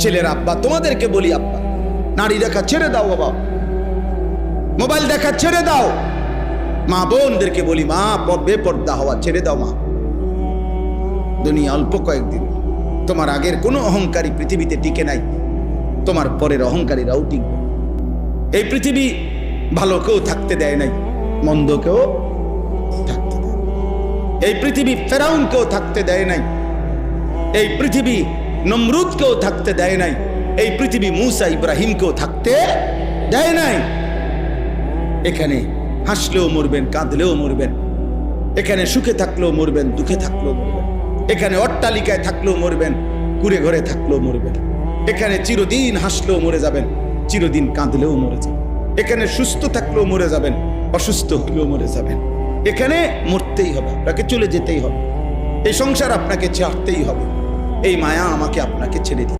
ছেলের আব্বা, তোমাদেরকে বলি আব্বা, নারী দেখা ছেড়ে দাও বাবা, মোবাইল দেখা ছেড়ে দাও। মা বোনদেরকে বলি, মা বেপর্দা হওয়া ছেড়ে দাও। মা, দুনিয়া অল্প কয়েকদিন, তোমার আগের কোনো অহংকারী পৃথিবীতে টিকে নাই, তোমার পরের অহংকারীরাও টিকবে। এই পৃথিবী ভালো কেউ থাকতে দেয় নাই, মন্দ কেউ থাকতে দেয়। এই পৃথিবী ফেরাউন কেউ থাকতে দেয় নাই, এই পৃথিবী নমরুদ কেউ থাকতে দেয় নাই, এই পৃথিবী মুসা ইব্রাহিম কেউ থাকতে দেয় নাই। এখানে হাসলেও মরবেন, কাঁদলেও মরবেন, এখানে সুখে থাকলেও মরবেন, দুঃখে থাকলেও মরবেন, এখানে অট্টালিকায় থাকলেও মরবেন, কুড়ে ঘরে থাকলেও মরবেন, এখানে চিরদিন হাসলেও মরে যাবেন, চিরদিন কাঁদলেও মরে যাবেন, এখানে সুস্থ থাকলেও মরে যাবেন, অসুস্থ হলেও মরে যাবেন। এখানে মরতেই হবে, আপনাকে চলে যেতেই হবে, এই সংসার আপনাকে ছাড়তেই হবে, এই মায়া আমাকে আপনাকে ছেড়ে দিতে